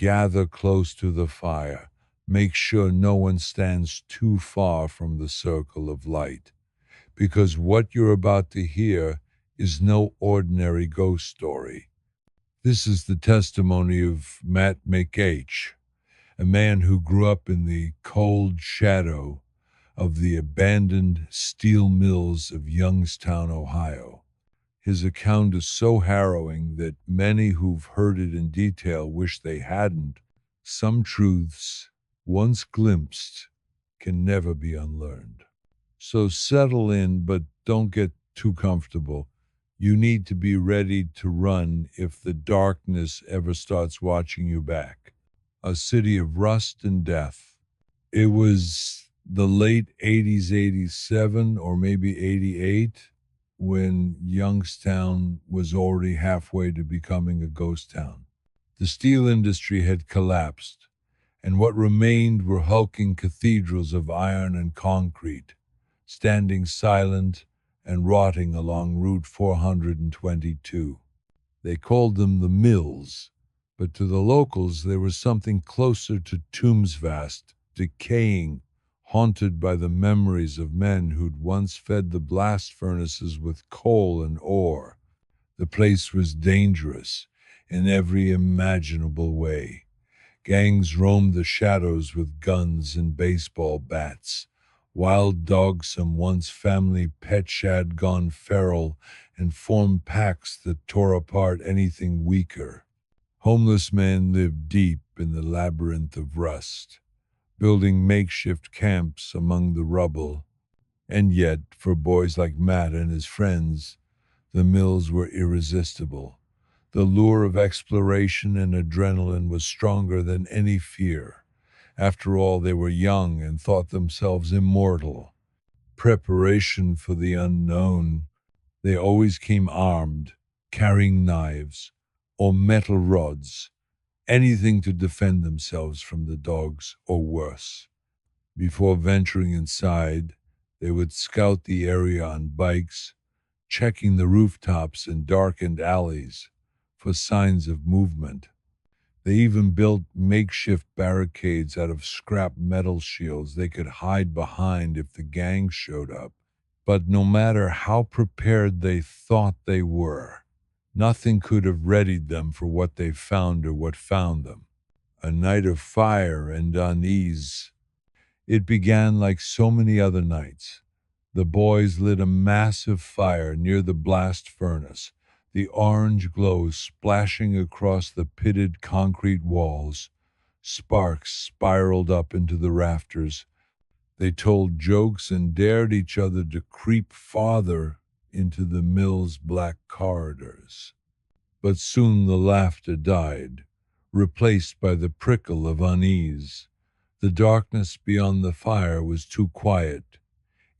gather close to the fire. Make sure no one stands too far from the circle of light, because what you're about to hear is no ordinary ghost story. This is the testimony of Matt McH, a man who grew up in the cold shadow of the abandoned steel mills of Youngstown, Ohio. His account is so harrowing that many who've heard it in detail wish they hadn't. Some truths, once glimpsed, can never be unlearned. So settle in, but don't get too comfortable. You need to be ready to run if the darkness ever starts watching you back. A city of rust and death. It was the late 80s, 87, or maybe 88, when Youngstown was already halfway to becoming a ghost town. The steel industry had collapsed, and what remained were hulking cathedrals of iron and concrete, standing silent and rotting along Route 422. They called them the mills, but to the locals there was something closer to tombs vast, decaying, haunted by the memories of men who'd once fed the blast furnaces with coal and ore. The place was dangerous in every imaginable way. Gangs roamed the shadows with guns and baseball bats. Wild dogs, some once family pets, had gone feral and formed packs that tore apart anything weaker. Homeless men lived deep in the labyrinth of rust, building makeshift camps among the rubble. And yet, for boys like Matt and his friends, the mills were irresistible. The lure of exploration and adrenaline was stronger than any fear. After all, they were young and thought themselves immortal. Preparation for the unknown. They always came armed, carrying knives or metal rods, anything to defend themselves from the dogs or worse. Before venturing inside, they would scout the area on bikes, checking the rooftops and darkened alleys for signs of movement. They even built makeshift barricades out of scrap metal shields they could hide behind if the gang showed up. But no matter how prepared they thought they were, nothing could have readied them for what they found or what found them. A night of fire and unease. It began like so many other nights. The boys lit a massive fire near the blast furnace, the orange glow splashing across the pitted concrete walls. Sparks spiraled up into the rafters. They told jokes and dared each other to creep farther into the mill's black corridors. But soon the laughter died, replaced by the prickle of unease. The darkness beyond the fire was too quiet.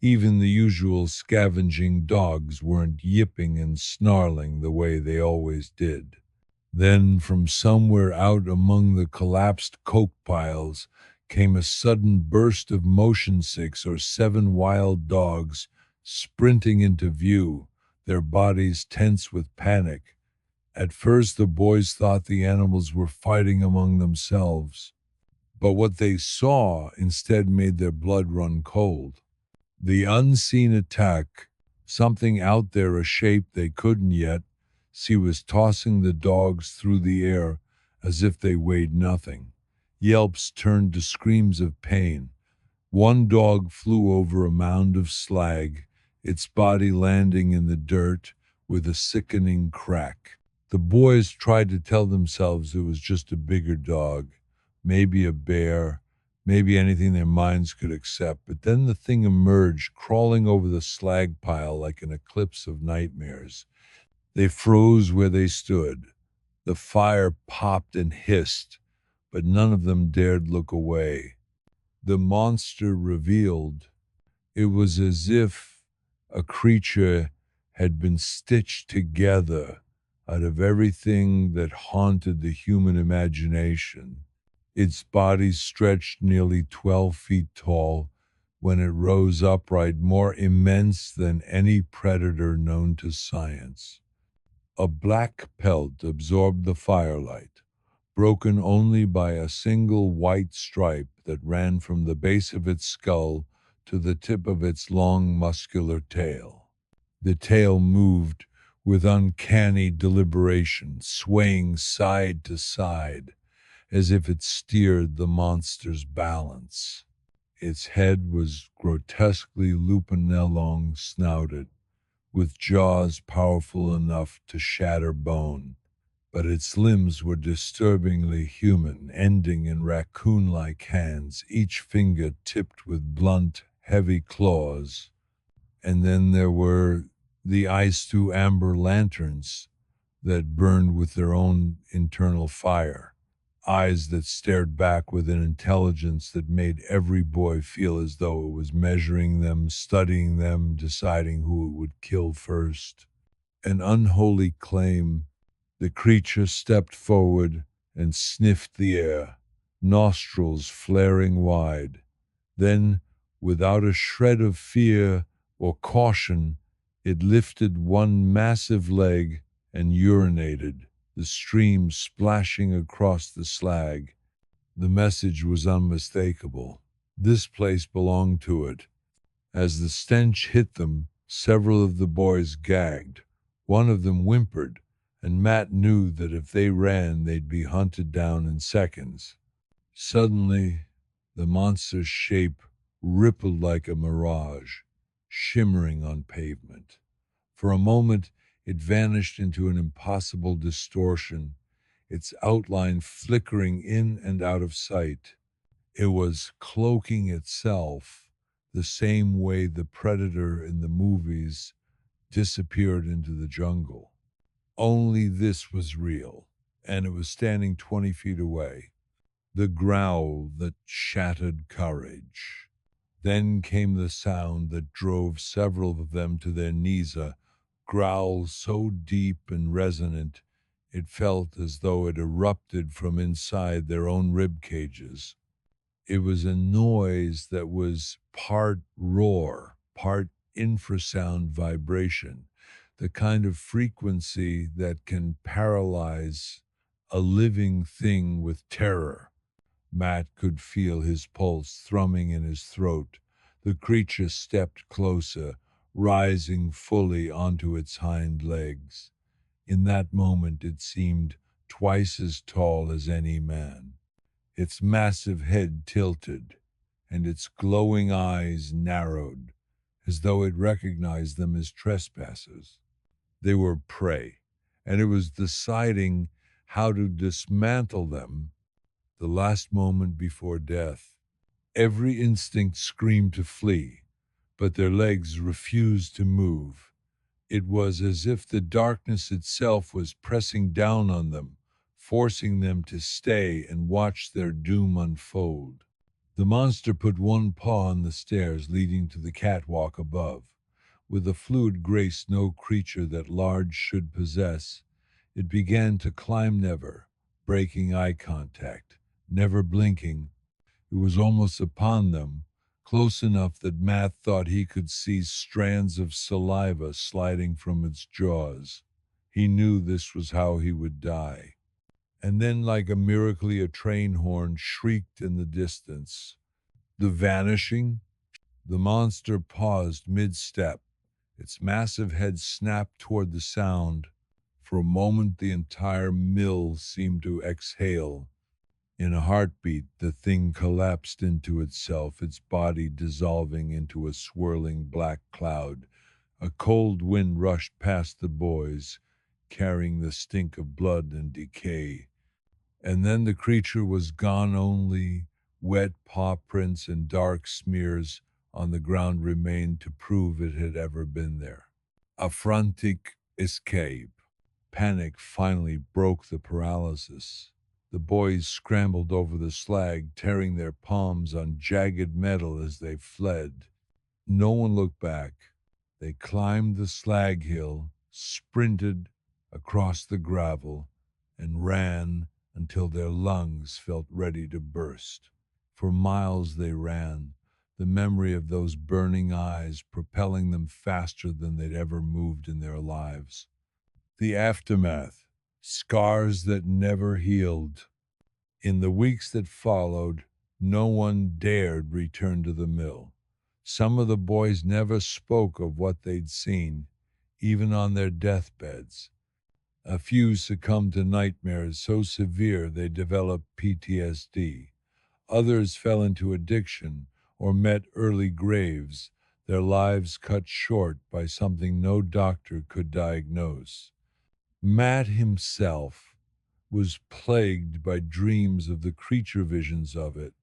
Even the usual scavenging dogs weren't yipping and snarling the way they always did. Then, from somewhere out among the collapsed coke piles, came a sudden burst of motion. 6 or 7 wild dogs sprinting into view, their bodies tense with panic. At first, the boys thought the animals were fighting among themselves, but what they saw instead made their blood run cold. The unseen attack, something out there, a shape they couldn't yet see, was tossing the dogs through the air as if they weighed nothing. Yelps turned to screams of pain. One dog flew over a mound of slag, its body landing in the dirt with a sickening crack. The boys tried to tell themselves it was just a bigger dog, maybe a bear, maybe anything their minds could accept, but then the thing emerged, crawling over the slag pile like an eclipse of nightmares. They froze where they stood. The fire popped and hissed, but none of them dared look away. The monster revealed. It was as if a creature had been stitched together out of everything that haunted the human imagination. Its body stretched nearly 12 feet tall when it rose upright, more immense than any predator known to science. A black pelt absorbed the firelight, broken only by a single white stripe that ran from the base of its skull to the tip of its long muscular tail. The tail moved with uncanny deliberation, swaying side to side as if it steered the monster's balance. Its head was grotesquely lupinellong snouted, with jaws powerful enough to shatter bone, but its limbs were disturbingly human, ending in raccoon-like hands, each finger tipped with blunt, heavy claws. And then there were the ice-to amber lanterns that burned with their own internal fire, eyes that stared back with an intelligence that made every boy feel as though it was measuring them, studying them, deciding who it would kill first. An unholy claim. The creature stepped forward and sniffed the air, nostrils flaring wide. Then, without a shred of fear or caution, it lifted one massive leg and urinated, the stream splashing across the slag. The message was unmistakable. This place belonged to it. As the stench hit them, several of the boys gagged. One of them whimpered, and Matt knew that if they ran, they'd be hunted down in seconds. Suddenly, the monster's shape rippled like a mirage, shimmering on pavement. For a moment, it vanished into an impossible distortion, its outline flickering in and out of sight. It was cloaking itself the same way the predator in the movies disappeared into the jungle. Only this was real, and it was standing 20 feet away. The growl that shattered courage. Then came the sound that drove several of them to their knees, a growl so deep and resonant it felt as though it erupted from inside their own rib cages. It was a noise that was part roar, part infrasound vibration, the kind of frequency that can paralyze a living thing with terror. Matt could feel his pulse thrumming in his throat. The creature stepped closer, rising fully onto its hind legs. In that moment, it seemed twice as tall as any man. Its massive head tilted, and its glowing eyes narrowed, as though it recognized them as trespassers. They were prey, and it was deciding how to dismantle them the last moment before death. Every instinct screamed to flee, but their legs refused to move. It was as if the darkness itself was pressing down on them, forcing them to stay and watch their doom unfold. The monster put one paw on the stairs leading to the catwalk above. With a fluid grace no creature that large should possess, it began to climb, never breaking eye contact, never blinking. It was almost upon them, close enough that Matt thought he could see strands of saliva sliding from its jaws. He knew this was how he would die. And then, like a miracle, a train horn shrieked in the distance. The vanishing? The monster paused mid-step. Its massive head snapped toward the sound. For a moment, the entire mill seemed to exhale. In a heartbeat, the thing collapsed into itself, its body dissolving into a swirling black cloud. A cold wind rushed past the boys, carrying the stink of blood and decay. And then the creature was gone, only wet paw prints and dark smears on the ground remained to prove it had ever been there. A frantic escape. Panic finally broke the paralysis. The boys scrambled over the slag, tearing their palms on jagged metal as they fled. No one looked back. They climbed the slag hill, sprinted across the gravel, and ran until their lungs felt ready to burst. For miles they ran, the memory of those burning eyes propelling them faster than they'd ever moved in their lives. The aftermath, scars that never healed. In the weeks that followed, no one dared return to the mill. Some of the boys never spoke of what they'd seen, even on their deathbeds. A few succumbed to nightmares so severe they developed PTSD. Others fell into addiction or met early graves, their lives cut short by something no doctor could diagnose. Matt himself was plagued by dreams of the creature visions of it,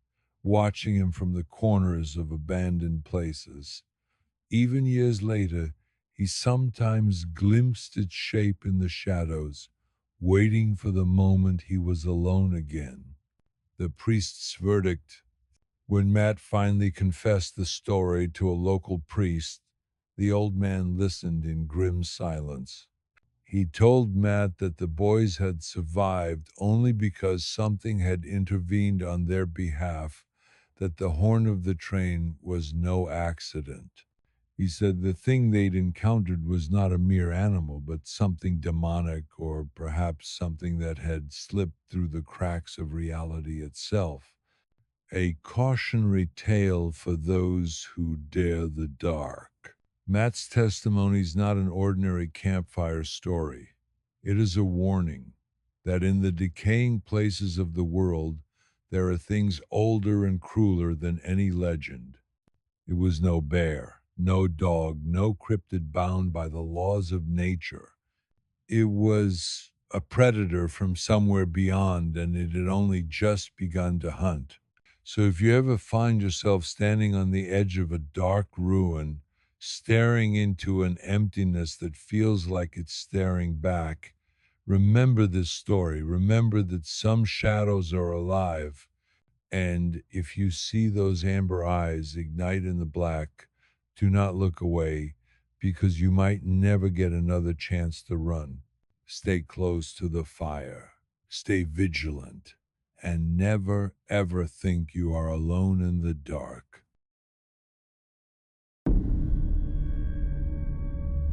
watching him from the corners of abandoned places. Even years later, he sometimes glimpsed its shape in the shadows, waiting for the moment he was alone again. The priest's verdict. When Matt finally confessed the story to a local priest, the old man listened in grim silence. He told Matt that the boys had survived only because something had intervened on their behalf, that the horn of the train was no accident. He said the thing they'd encountered was not a mere animal, but something demonic, or perhaps something that had slipped through the cracks of reality itself. A cautionary tale for those who dare the dark. Matt's testimony is not an ordinary campfire story. It is a warning that in the decaying places of the world, there are things older and crueler than any legend. It was no bear, no dog, no cryptid bound by the laws of nature. It was a predator from somewhere beyond, and it had only just begun to hunt. So if you ever find yourself standing on the edge of a dark ruin, staring into an emptiness that feels like it's staring back, remember this story. Remember that some shadows are alive, and if you see those amber eyes ignite in the black, do not look away, because you might never get another chance to run. Stay close to the fire. Stay vigilant. And never, ever think you are alone in the dark.